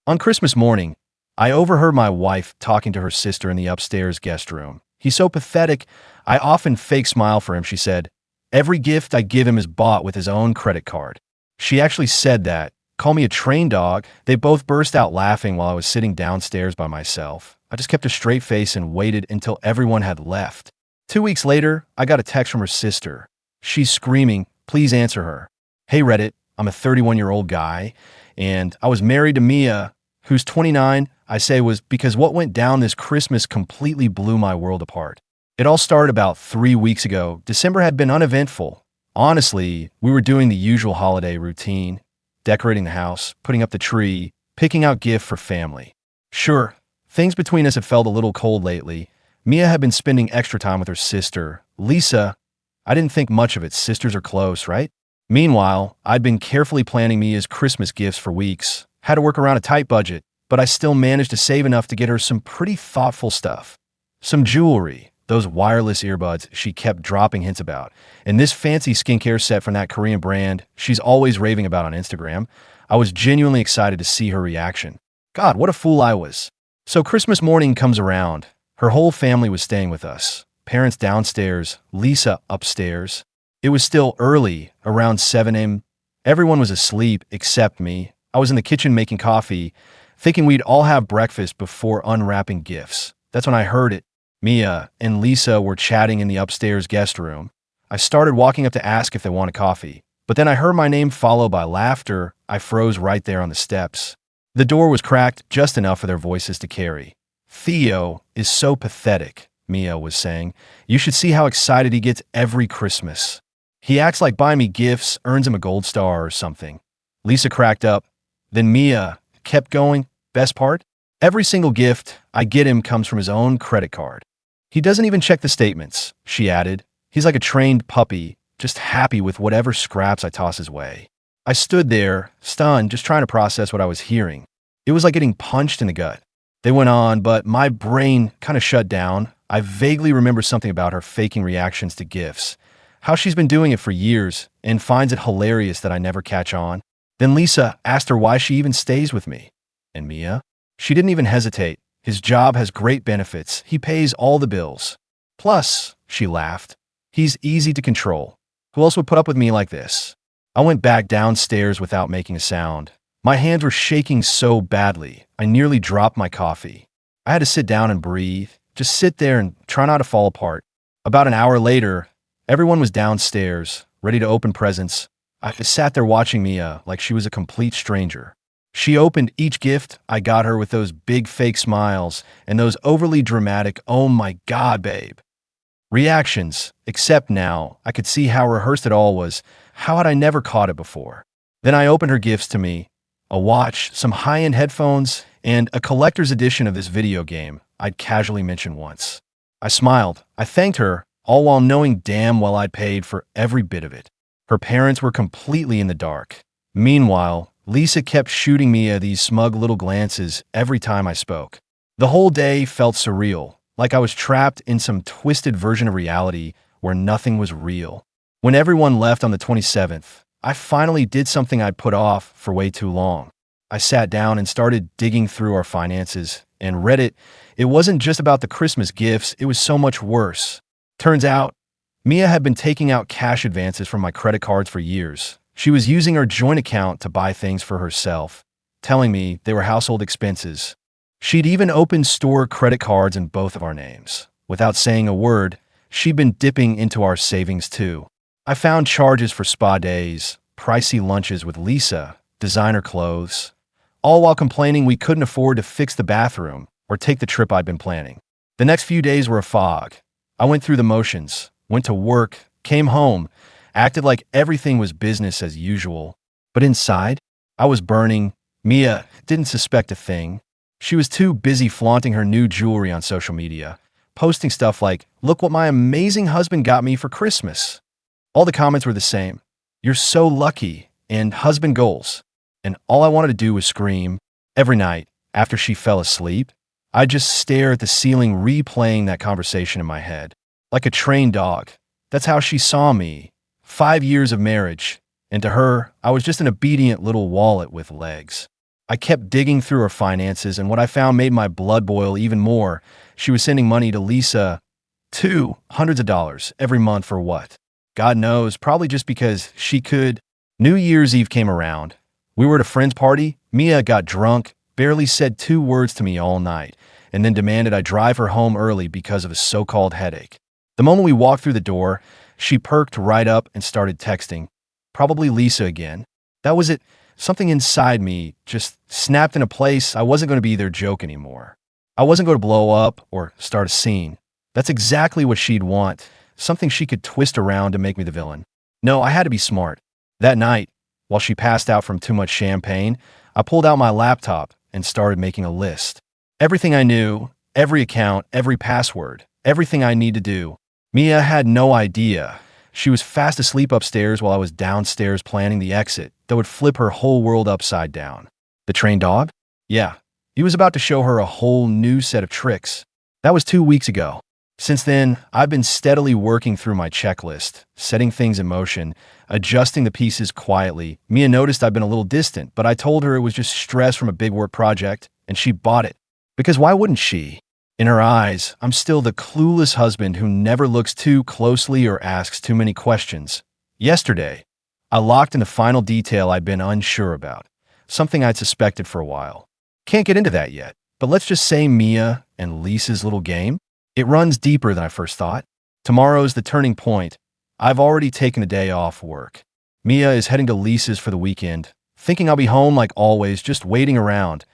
On Christmas morning, I overheard my wife talking to her sister in the upstairs guest room. He's so pathetic, I often fake smile for him, she said. Every gift I give him is bought with his own credit card. She actually said that. Call me a train dog. They both burst out laughing while I was sitting downstairs by myself. I just kept a straight face and waited until everyone had left. 2 weeks later, I got a text from her sister. She's screaming, please answer her. Hey Reddit, I'm a 31-year-old guy, and I was married to Mia, who's 29. I say was because what went down this Christmas completely blew my world apart. It all started about 3 weeks ago. December had been uneventful. Honestly, we were doing the usual holiday routine, decorating the house, putting up the tree, picking out gifts for family. Sure, things between us had felt a little cold lately. Mia had been spending extra time with her sister, Lisa. I didn't think much of it. Sisters are close, right? Meanwhile, I'd been carefully planning Mia's Christmas gifts for weeks. Had to work around a tight budget, but I still managed to save enough to get her some pretty thoughtful stuff. Some jewelry, those wireless earbuds she kept dropping hints about, and this fancy skincare set from that Korean brand she's always raving about on Instagram. I was genuinely excited to see her reaction. God, what a fool I was. So Christmas morning comes around. Her whole family was staying with us. Parents downstairs, Lisa upstairs. It was still early, around 7 a.m. Everyone was asleep except me. I was in the kitchen making coffee, thinking we'd all have breakfast before unwrapping gifts. That's when I heard it. Mia and Lisa were chatting in the upstairs guest room. I started walking up to ask if they wanted coffee, but then I heard my name followed by laughter. I froze right there on the steps. The door was cracked just enough for their voices to carry. Theo is so pathetic, Mia was saying. You should see how excited he gets every Christmas. He acts like buying me gifts earns him a gold star or something. Lisa cracked up. Then Mia kept going. Best part? Every single gift I get him comes from his own credit card. He doesn't even check the statements, she added. He's like a trained puppy, just happy with whatever scraps I toss his way. I stood there, stunned, just trying to process what I was hearing. It was like getting punched in the gut. They went on, but my brain kind of shut down. I vaguely remember something about her faking reactions to gifts, how she's been doing it for years and finds it hilarious that I never catch on. Then Lisa asked her why she even stays with me. And Mia? She didn't even hesitate. His job has great benefits. He pays all the bills. Plus, she laughed, he's easy to control. Who else would put up with me like this? I went back downstairs without making a sound. My hands were shaking so badly, I nearly dropped my coffee. I had to sit down and breathe, just sit there and try not to fall apart. About an hour later, everyone was downstairs, ready to open presents. I sat there watching Mia like she was a complete stranger. She opened each gift I got her with those big fake smiles and those overly dramatic, oh my God, babe, reactions, except now I could see how rehearsed it all was. How had I never caught it before? Then I opened her gifts to me, a watch, some high-end headphones, and a collector's edition of this video game I'd casually mentioned once. I smiled. I thanked her, all while knowing damn well I'd paid for every bit of it. Her parents were completely in the dark. Meanwhile, Lisa kept shooting me these smug little glances every time I spoke. The whole day felt surreal, like I was trapped in some twisted version of reality where nothing was real. When everyone left on the 27th, I finally did something I'd put off for way too long. I sat down and started digging through our finances and Reddit. It wasn't just about the Christmas gifts, it was so much worse. Turns out, Mia had been taking out cash advances from my credit cards for years. She was using her joint account to buy things for herself, telling me they were household expenses. She'd even opened store credit cards in both of our names. Without saying a word, she'd been dipping into our savings too. I found charges for spa days, pricey lunches with Lisa, designer clothes, all while complaining we couldn't afford to fix the bathroom or take the trip I'd been planning. The next few days were a fog. I went through the motions, went to work, came home, acted like everything was business as usual. But inside, I was burning. Mia didn't suspect a thing. She was too busy flaunting her new jewelry on social media, posting stuff like, "Look what my amazing husband got me for Christmas." All the comments were the same. "You're so lucky," and "husband goals." And all I wanted to do was scream. Every night, after she fell asleep, I'd just stare at the ceiling, replaying that conversation in my head. Like a trained dog. That's how she saw me. 5 years of marriage, and to her, I was just an obedient little wallet with legs. I kept digging through her finances, and what I found made my blood boil even more. She was sending money to Lisa, hundreds of dollars every month for what? God knows, probably just because she could. New Year's Eve came around. We were at a friend's party. Mia got drunk, barely said 2 words to me all night, and then demanded I drive her home early because of a so-called headache. The moment we walked through the door, she perked right up and started texting. Probably Lisa again. That was it. Something inside me just snapped into place. I wasn't going to be their joke anymore. I wasn't going to blow up or start a scene. That's exactly what she'd want, something she could twist around to make me the villain. No, I had to be smart. That night, while she passed out from too much champagne, I pulled out my laptop and started making a list. Everything I knew, every account, every password, everything I need to do. Mia had no idea. She was fast asleep upstairs while I was downstairs planning the exit that would flip her whole world upside down. The trained dog? Yeah, he was about to show her a whole new set of tricks. That was 2 weeks ago. Since then, I've been steadily working through my checklist, setting things in motion, adjusting the pieces quietly. Mia noticed I've been a little distant, but I told her it was just stress from a big work project, and she bought it. Because why wouldn't she? In her eyes, I'm still the clueless husband who never looks too closely or asks too many questions. Yesterday, I locked in the final detail I'd been unsure about, something I'd suspected for a while. Can't get into that yet, but let's just say Mia and Lisa's little game. It runs deeper than I first thought. Tomorrow's the turning point. I've already taken a day off work. Mia is heading to Lisa's for the weekend, thinking I'll be home like always, just waiting around,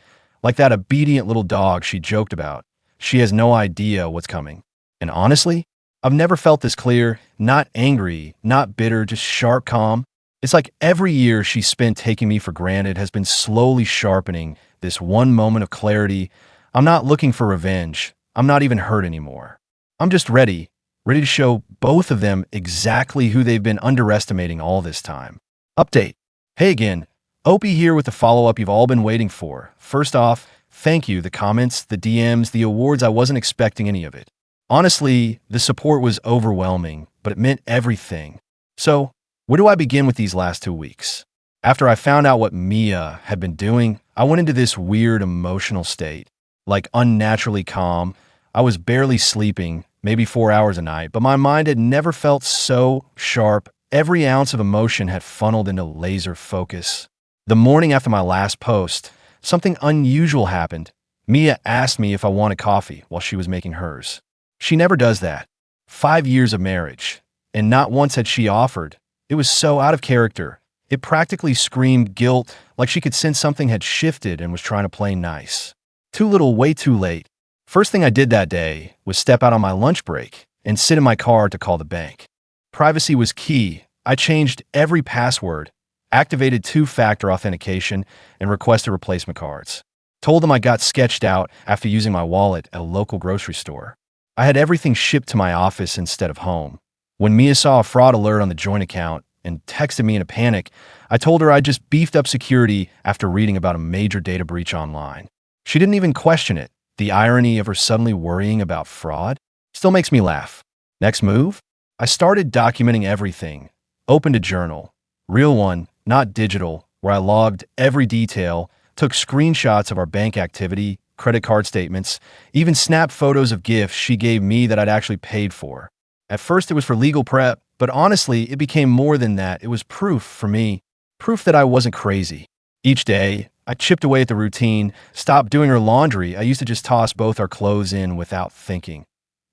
like that obedient little dog she joked about. She has no idea what's coming. And honestly, I've never felt this clear, not angry, not bitter, just sharp calm. It's like every year she's spent taking me for granted has been slowly sharpening this one moment of clarity. I'm not looking for revenge. I'm not even hurt anymore. I'm just ready to show both of them exactly who they've been underestimating all this time. Update. Hey again, Opie here with the follow-up you've all been waiting for. First off, thank you, the comments, the DMs, the awards. I wasn't expecting any of it. Honestly, the support was overwhelming, but it meant everything. So, where do I begin with these last 2 weeks? After I found out what Mia had been doing, I went into this weird emotional state, like unnaturally calm. I was barely sleeping, maybe 4 hours a night, but my mind had never felt so sharp. Every ounce of emotion had funneled into laser focus. The morning after my last post, something unusual happened. Mia asked me if I wanted coffee while she was making hers. She never does that. 5 years of marriage, and not once had she offered. It was so out of character. It practically screamed guilt, like she could sense something had shifted and was trying to play nice. Too little, way too late. First thing I did that day was step out on my lunch break and sit in my car to call the bank. Privacy was key. I changed every password, activated 2-factor authentication, and requested replacement cards. Told them I got sketched out after using my wallet at a local grocery store. I had everything shipped to my office instead of home. When Mia saw a fraud alert on the joint account and texted me in a panic, I told her I just beefed up security after reading about a major data breach online. She didn't even question it. The irony of her suddenly worrying about fraud still makes me laugh. Next move? I started documenting everything. Opened a journal. Real one, not digital, where I logged every detail, took screenshots of our bank activity, credit card statements, even snapped photos of gifts she gave me that I'd actually paid for. At first it was for legal prep, but honestly, it became more than that. It was proof for me. Proof that I wasn't crazy. Each day, I chipped away at the routine, stopped doing her laundry. I used to just toss both our clothes in without thinking.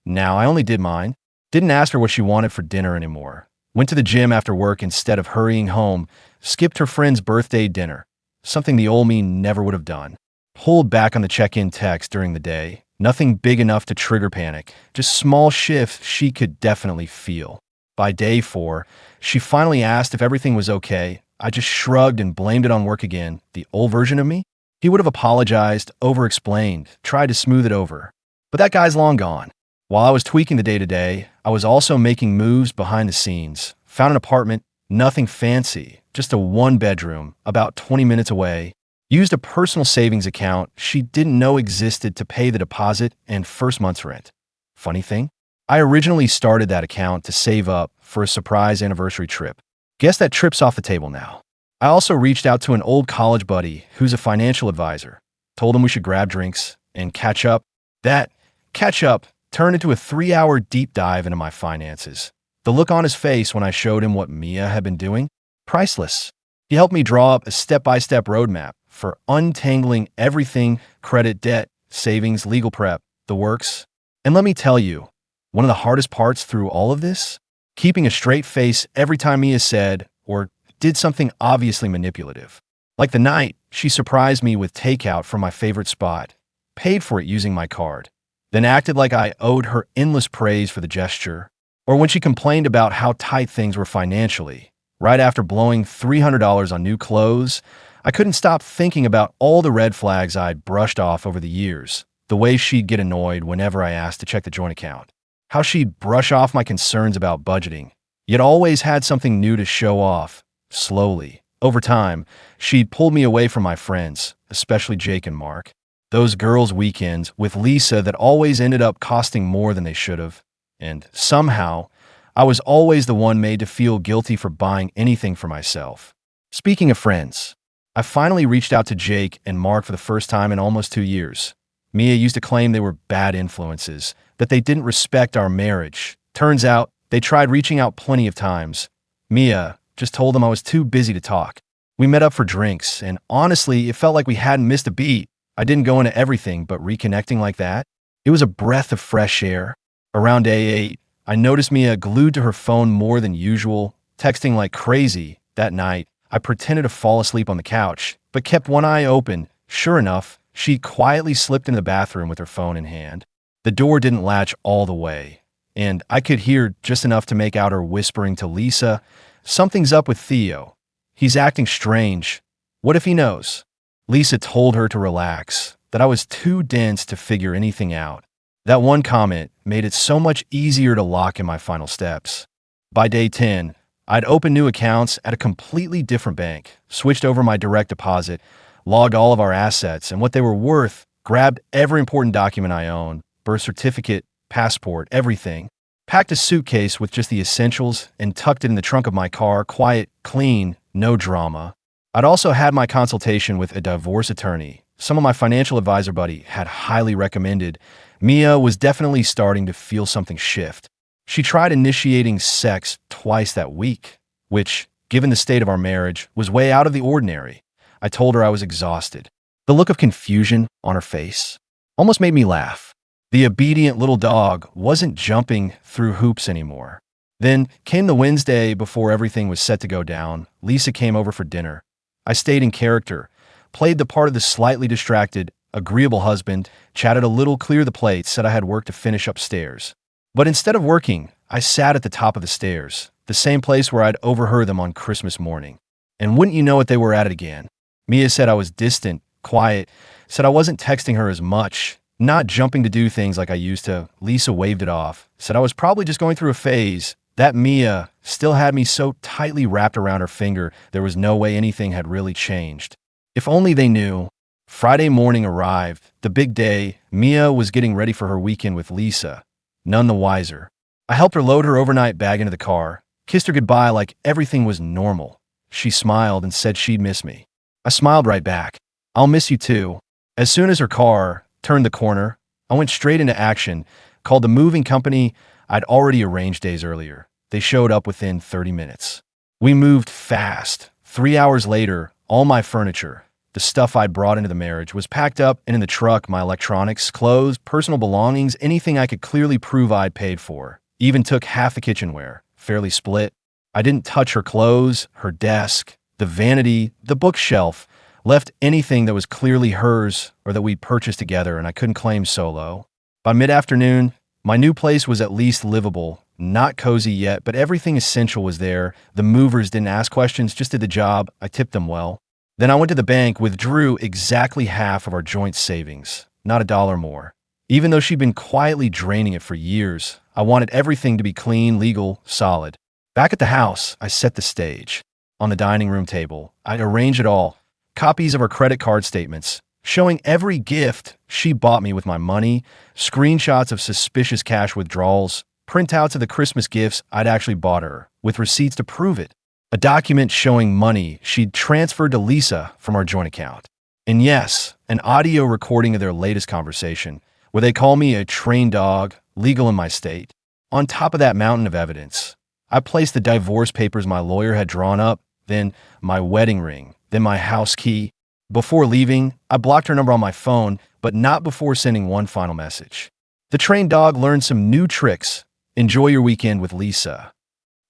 Now I only did mine. Didn't ask her what she wanted for dinner anymore. Went to the gym after work instead of hurrying home. Skipped her friend's birthday dinner. Something the old me never would have done. Pulled back on the check-in text during the day. Nothing big enough to trigger panic. Just small shifts she could definitely feel. By day 4, she finally asked if everything was okay. I just shrugged and blamed it on work again. The old version of me? He would have apologized, over-explained, tried to smooth it over. But that guy's long gone. While I was tweaking the day-to-day, I was also making moves behind the scenes. Found an apartment, nothing fancy, just a 1-bedroom, about 20 minutes away. Used a personal savings account she didn't know existed to pay the deposit and first month's rent. Funny thing, I originally started that account to save up for a surprise anniversary trip. Guess that trip's off the table now. I also reached out to an old college buddy who's a financial advisor, told him we should grab drinks and catch up. That catch up turned into a 3-hour deep dive into my finances. The look on his face when I showed him what Mia had been doing? Priceless. He helped me draw up a step-by-step roadmap for untangling everything: credit, debt, savings, legal prep, the works. And let me tell you, one of the hardest parts through all of this? Keeping a straight face every time Mia said or did something obviously manipulative. Like the night she surprised me with takeout from my favorite spot, paid for it using my card, then acted like I owed her endless praise for the gesture. Or when she complained about how tight things were financially, right after blowing $300 on new clothes. I couldn't stop thinking about all the red flags I'd brushed off over the years. The way she'd get annoyed whenever I asked to check the joint account. How she'd brush off my concerns about budgeting, yet always had something new to show off. Slowly, over time, she'd pulled me away from my friends, especially Jake and Mark. Those girls' weekends with Lisa that always ended up costing more than they should have. And somehow, I was always the one made to feel guilty for buying anything for myself. Speaking of friends, I finally reached out to Jake and Mark for the first time in almost 2 years. Mia used to claim they were bad influences, that they didn't respect our marriage. Turns out, they tried reaching out plenty of times. Mia just told them I was too busy to talk. We met up for drinks, and honestly, it felt like we hadn't missed a beat. I didn't go into everything, but reconnecting like that? It was a breath of fresh air. Around day 8, I noticed Mia glued to her phone more than usual, texting like crazy. That night, I pretended to fall asleep on the couch, but kept one eye open. Sure enough, she quietly slipped into the bathroom with her phone in hand. The door didn't latch all the way, and I could hear just enough to make out her whispering to Lisa, "Something's up with Theo. He's acting strange. What if he knows?" Lisa told her to relax, that I was too dense to figure anything out. That one comment made it so much easier to lock in my final steps. By day 10, I'd opened new accounts at a completely different bank, switched over my direct deposit, logged all of our assets and what they were worth, grabbed every important document I owned, birth certificate, passport, everything, packed a suitcase with just the essentials and tucked it in the trunk of my car, quiet, clean, no drama. I'd also had my consultation with a divorce attorney. Some of my financial advisor buddy had highly recommended. Mia was definitely starting to feel something shift. She tried initiating sex twice that week, which, given the state of our marriage, was way out of the ordinary. I told her I was exhausted. The look of confusion on her face almost made me laugh. The obedient little dog wasn't jumping through hoops anymore. Then came the Wednesday before everything was set to go down. Lisa came over for dinner. I stayed in character, played the part of the slightly distracted, agreeable husband, chatted a little, cleared the plates, said I had work to finish upstairs. But instead of working, I sat at the top of the stairs, the same place where I'd overheard them on Christmas morning. And wouldn't you know it, they were at it again. Mia said I was distant, quiet, said I wasn't texting her as much, not jumping to do things like I used to. Lisa waved it off, said I was probably just going through a phase. That Mia still had me so tightly wrapped around her finger, there was no way anything had really changed. If only they knew. Friday morning arrived, the big day. Mia was getting ready for her weekend with Lisa. None the wiser. I helped her load her overnight bag into the car, kissed her goodbye like everything was normal. She smiled and said she'd miss me. I smiled right back. I'll miss you too. As soon as her car turned the corner, I went straight into action, called the moving company I'd already arranged days earlier. They showed up within 30 minutes. We moved fast. 3 hours later, all my furniture, the stuff I'd brought into the marriage, was packed up and in the truck. My electronics, clothes, personal belongings, anything I could clearly prove I'd paid for. Even took half the kitchenware, fairly split. I didn't touch her clothes, her desk, the vanity, the bookshelf, left anything that was clearly hers or that we'd purchased together, and I couldn't claim solo. By mid-afternoon, my new place was at least livable, not cozy yet, but everything essential was there. The movers didn't ask questions, just did the job. I tipped them well. Then I went to the bank, withdrew exactly half of our joint savings, not a dollar more. Even though she'd been quietly draining it for years, I wanted everything to be clean, legal, solid. Back at the house, I set the stage. On the dining room table, I'd arranged it all. Copies of her credit card statements, showing every gift she bought me with my money, screenshots of suspicious cash withdrawals, printouts of the Christmas gifts I'd actually bought her, with receipts to prove it. a document showing money she'd transferred to Lisa from our joint account. And yes, an audio recording of their latest conversation, where they call me a trained dog, legal in my state. On top of that mountain of evidence, I placed the divorce papers my lawyer had drawn up, then my wedding ring, then my house key. Before leaving, I blocked her number on my phone, but not before sending one final message. The trained dog learned some new tricks. Enjoy your weekend with Lisa.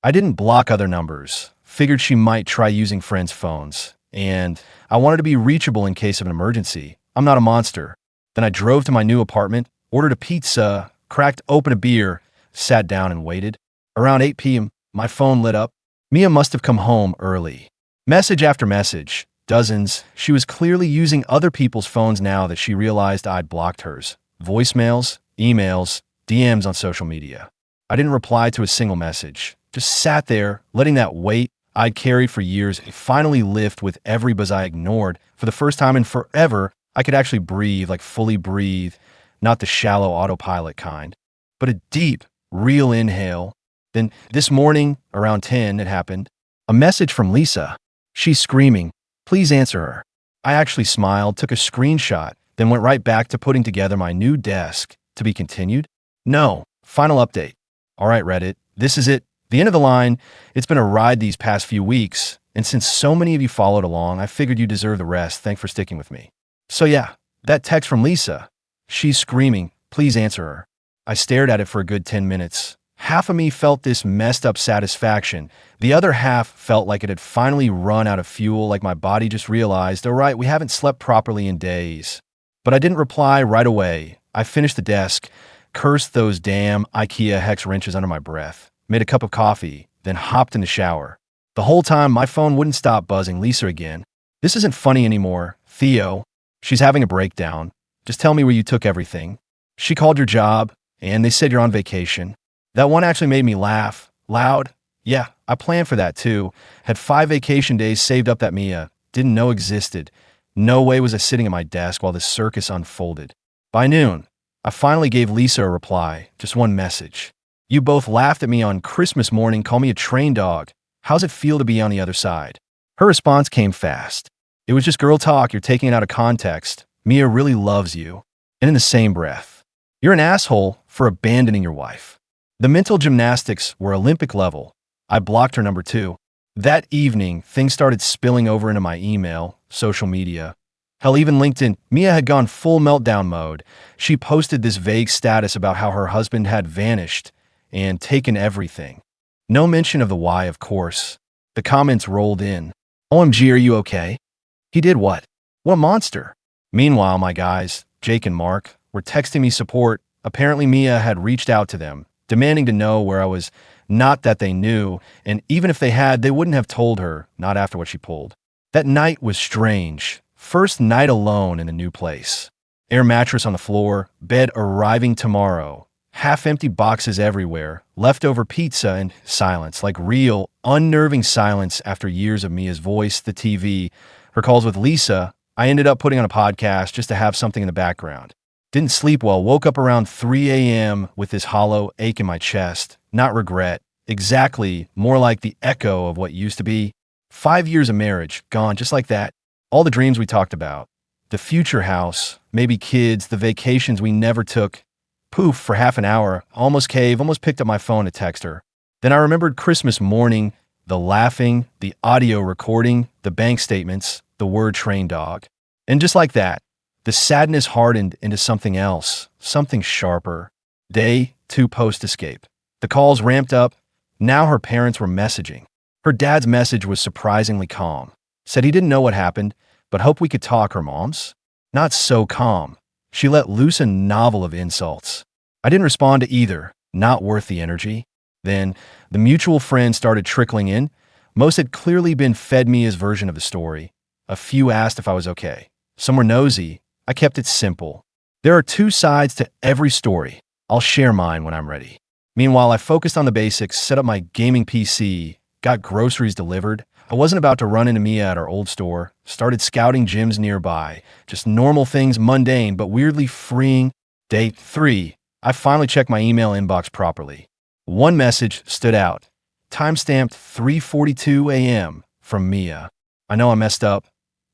I didn't block other numbers. Figured she might try using friends' phones. And I wanted to be reachable in case of an emergency. I'm not a monster. Then I drove to my new apartment, ordered a pizza, cracked open a beer, sat down and waited. Around 8 p.m., my phone lit up. Mia must have come home early. Message after message. Dozens. She was clearly using other people's phones now that she realized I'd blocked hers. Voicemails, emails, DMs on social media. I didn't reply to a single message. Just sat there, letting that weight I'd carried for years finally lift with every buzz I ignored. For the first time in forever, I could actually breathe, like fully breathe, not the shallow autopilot kind, but a deep, real inhale. Then this morning, around 10, it happened. A message from Lisa. She's screaming, "Please answer her." I actually smiled, took a screenshot, then went right back to putting together my new desk. To be continued? No. Final update. All right, Reddit, this is it. The end of the line. It's been a ride these past few weeks, and since so many of you followed along, I figured you deserve the rest. Thanks for sticking with me. So yeah, that text from Lisa. She's screaming, "Please answer her." I stared at it for a good 10 minutes. Half of me felt this messed up satisfaction. The other half felt like it had finally run out of fuel, like my body just realized, all right, we haven't slept properly in days. But I didn't reply right away. I finished the desk, cursed those damn IKEA hex wrenches under my breath, made a cup of coffee, then hopped in the shower. The whole time, my phone wouldn't stop buzzing. Lisa again. This isn't funny anymore. Theo. She's having a breakdown. Just tell me where you took everything. She called your job, and they said you're on vacation. That one actually made me laugh. Loud? Yeah, I planned for that too. Had 5 vacation days saved up that Mia didn't know existed. No way was I sitting at my desk while this circus unfolded. By noon, I finally gave Lisa a reply, just one message. You both laughed at me on Christmas morning, call me a trained dog. How's it feel to be on the other side? Her response came fast. It was just girl talk, you're taking it out of context. Mia really loves you. And in the same breath, you're an asshole for abandoning your wife. The mental gymnastics were Olympic level. I blocked her number 2. That evening, things started spilling over into my email, social media. Hell, even LinkedIn. Mia had gone full meltdown mode. She posted this vague status about how her husband had vanished and taken everything. No mention of the why, of course. The comments rolled in. OMG, are you okay? He did what? What a monster. Meanwhile, my guys, Jake and Mark, were texting me support. Apparently, Mia had reached out to them, demanding to know where I was. Not that they knew, and even if they had, they wouldn't have told her, not after what she pulled. That night was strange. First night alone in a new place. Air mattress on the floor, bed arriving tomorrow. Half-empty boxes everywhere, leftover pizza and silence, like real, unnerving silence after years of Mia's voice, the TV, her calls with Lisa. I ended up putting on a podcast just to have something in the background. Didn't sleep well, woke up around 3 a.m. with this hollow ache in my chest. Not regret. Exactly, more like the echo of what used to be. 5 years of marriage, gone just like that. All the dreams we talked about. The future house, maybe kids, the vacations we never took. Poof, for half an hour, almost cave, almost picked up my phone to text her. Then I remembered Christmas morning, the laughing, the audio recording, the bank statements, the word trained dog. And just like that, the sadness hardened into something else, something sharper. Day 2 post-escape. The calls ramped up. Now her parents were messaging. Her dad's message was surprisingly calm. Said he didn't know what happened, but hoped we could talk. Her mom's not so calm. She let loose a novel of insults. I didn't respond to either. Not worth the energy. Then the mutual friends started trickling in. Most had clearly been fed Mia's version of the story. A few asked if I was okay. Some were nosy. I kept it simple. There are 2 sides to every story. I'll share mine when I'm ready. Meanwhile, I focused on the basics, set up my gaming PC, got groceries delivered. I wasn't about to run into Mia at our old store, started scouting gyms nearby. Just normal things, mundane, but weirdly freeing. Day 3, I finally checked my email inbox properly. One message stood out. Timestamped 3:42 a.m. from Mia. I know I messed up.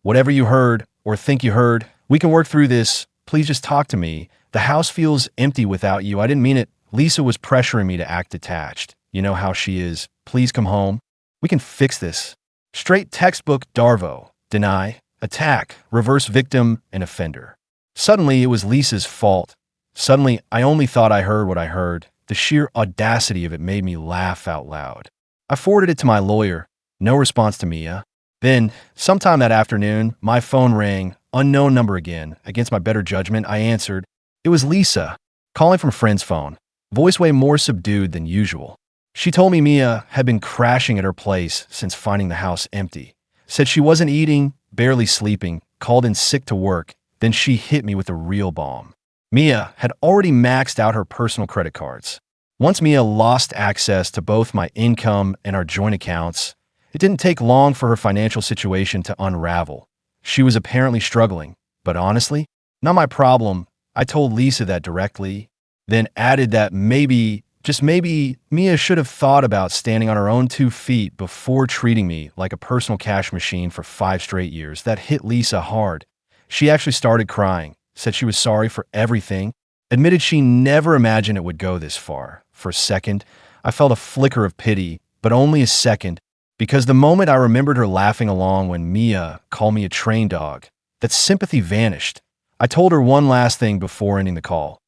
Whatever you heard or think you heard, we can work through this. Please just talk to me. The house feels empty without you. I didn't mean it. Lisa was pressuring me to act detached. You know how she is. Please come home. We can fix this. Straight textbook Darvo. Deny, attack, reverse victim, and offender. Suddenly, it was Lisa's fault. Suddenly, I only thought I heard what I heard. The sheer audacity of it made me laugh out loud. I forwarded it to my lawyer. No response to Mia. Then, sometime that afternoon, my phone rang. Unknown number again. Against my better judgment, I answered. It was Lisa, calling from a friend's phone. Voice way more subdued than usual. She told me Mia had been crashing at her place since finding the house empty. Said she wasn't eating, barely sleeping, called in sick to work. Then she hit me with a real bomb. Mia had already maxed out her personal credit cards. Once Mia lost access to both my income and our joint accounts, it didn't take long for her financial situation to unravel. She was apparently struggling, but honestly, not my problem. I told Lisa that directly, then added that maybe, just maybe, Mia should have thought about standing on her own 2 feet before treating me like a personal cash machine for 5 straight years. That hit Lisa hard. She actually started crying, said she was sorry for everything, admitted she never imagined it would go this far. For a second, I felt a flicker of pity, but only a second, because the moment I remembered her laughing along when Mia called me a train dog, that sympathy vanished. I told her one last thing before ending the call.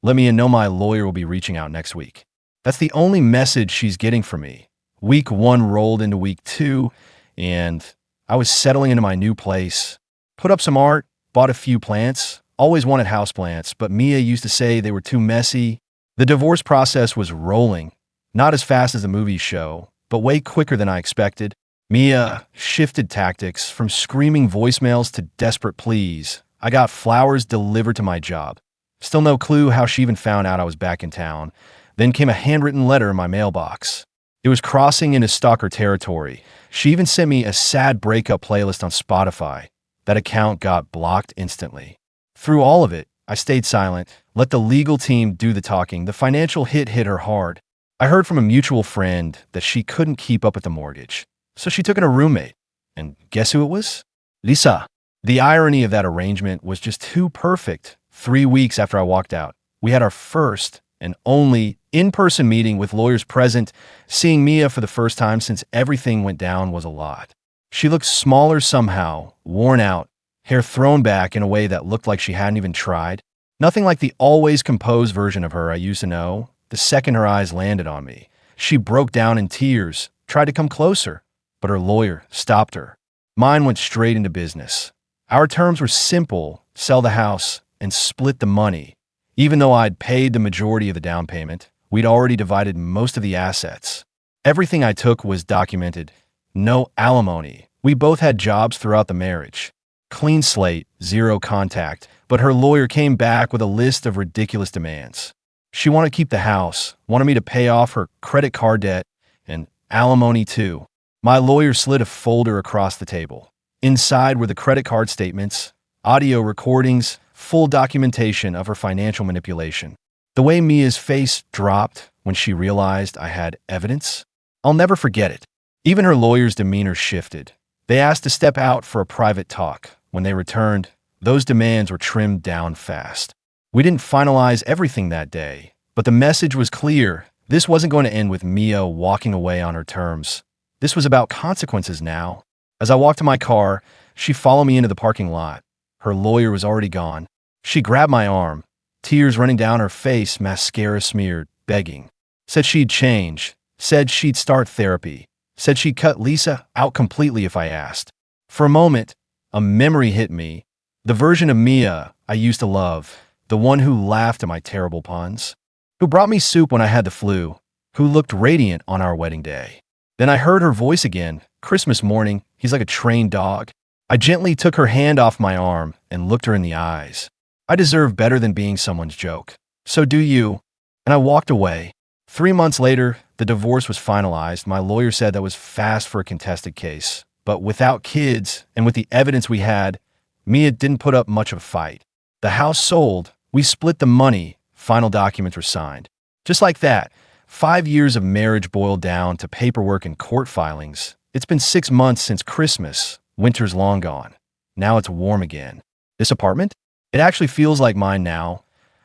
Let Mia know my lawyer will be reaching out next week. That's the only message she's getting from me. Week 1 rolled into week 2, and I was settling into my new place. Put up some art, bought a few plants, always wanted houseplants, but Mia used to say they were too messy. The divorce process was rolling, not as fast as the movies show, but way quicker than I expected. Mia shifted tactics from screaming voicemails to desperate pleas. I got flowers delivered to my job. Still no clue how she even found out I was back in town. Then came a handwritten letter in my mailbox. It was crossing into stalker territory. She even sent me a sad breakup playlist on Spotify. That account got blocked instantly. Through all of it, I stayed silent, let the legal team do the talking. The financial hit her hard. I heard from a mutual friend that she couldn't keep up with the mortgage, so she took in a roommate. And guess who it was? Lisa. The irony of that arrangement was just too perfect. 3 weeks after I walked out, we had our first and only in-person meeting with lawyers present. Seeing Mia for the first time since everything went down was a lot. She looked smaller somehow, worn out, hair thrown back in a way that looked like she hadn't even tried. Nothing like the always composed version of her I used to know. The second her eyes landed on me, she broke down in tears, tried to come closer, but her lawyer stopped her. Mine went straight into business. Our terms were simple: sell the house and split the money. Even though I'd paid the majority of the down payment, we'd already divided most of the assets. Everything I took was documented. No alimony. We both had jobs throughout the marriage. Clean slate, zero contact, but her lawyer came back with a list of ridiculous demands. She wanted to keep the house, wanted me to pay off her credit card debt, and alimony too. My lawyer slid a folder across the table. Inside were the credit card statements, audio recordings, full documentation of her financial manipulation. The way Mia's face dropped when she realized I had evidence, I'll never forget it. Even her lawyer's demeanor shifted. They asked to step out for a private talk. When they returned, those demands were trimmed down fast. We didn't finalize everything that day, but the message was clear. This wasn't going to end with Mia walking away on her terms. This was about consequences now. As I walked to my car, she followed me into the parking lot. Her lawyer was already gone. She grabbed my arm, tears running down her face, mascara smeared, begging. Said she'd change, said she'd start therapy, said she'd cut Lisa out completely if I asked. For a moment, a memory hit me. The version of Mia I used to love, the one who laughed at my terrible puns, who brought me soup when I had the flu, who looked radiant on our wedding day. Then I heard her voice again. Christmas morning, he's like a trained dog. I gently took her hand off my arm and looked her in the eyes. I deserve better than being someone's joke. So do you. And I walked away. 3 months later, the divorce was finalized. My lawyer said that was fast for a contested case. But without kids and with the evidence we had, Mia didn't put up much of a fight. The house sold. We split the money. Final documents were signed. Just like that, 5 years of marriage boiled down to paperwork and court filings. It's been 6 months since Christmas. Winter's long gone. Now it's warm again. This apartment? It actually feels like mine now.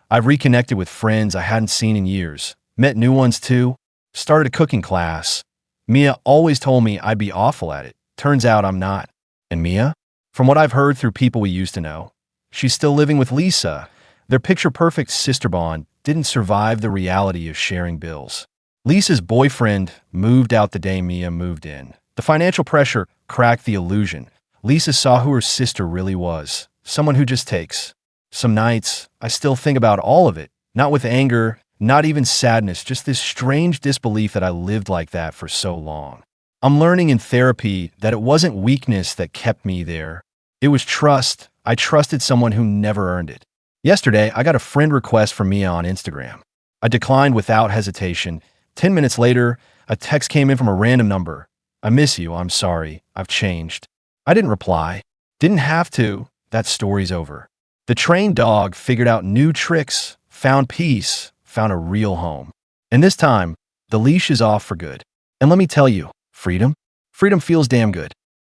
I've reconnected with friends I hadn't seen in years. Met new ones too. Started a cooking class. Mia always told me I'd be awful at it. Turns out I'm not. And Mia? From what I've heard through people we used to know, she's still living with Lisa. Their picture-perfect sister bond didn't survive the reality of sharing bills. Lisa's boyfriend moved out the day Mia moved in. The financial pressure cracked the illusion. Lisa saw who her sister really was, someone who just takes. Some nights, I still think about all of it, not with anger, not even sadness, just this strange disbelief that I lived like that for so long. I'm learning in therapy that it wasn't weakness that kept me there. It was trust. I trusted someone who never earned it. Yesterday, I got a friend request from Mia on Instagram. I declined without hesitation. 10 minutes later, a text came in from a random number. I miss you. I'm sorry. I've changed. I didn't reply. Didn't have to. That story's over. The trained dog figured out new tricks, found peace, found a real home. And this time, the leash is off for good. And let me tell you, freedom feels damn good.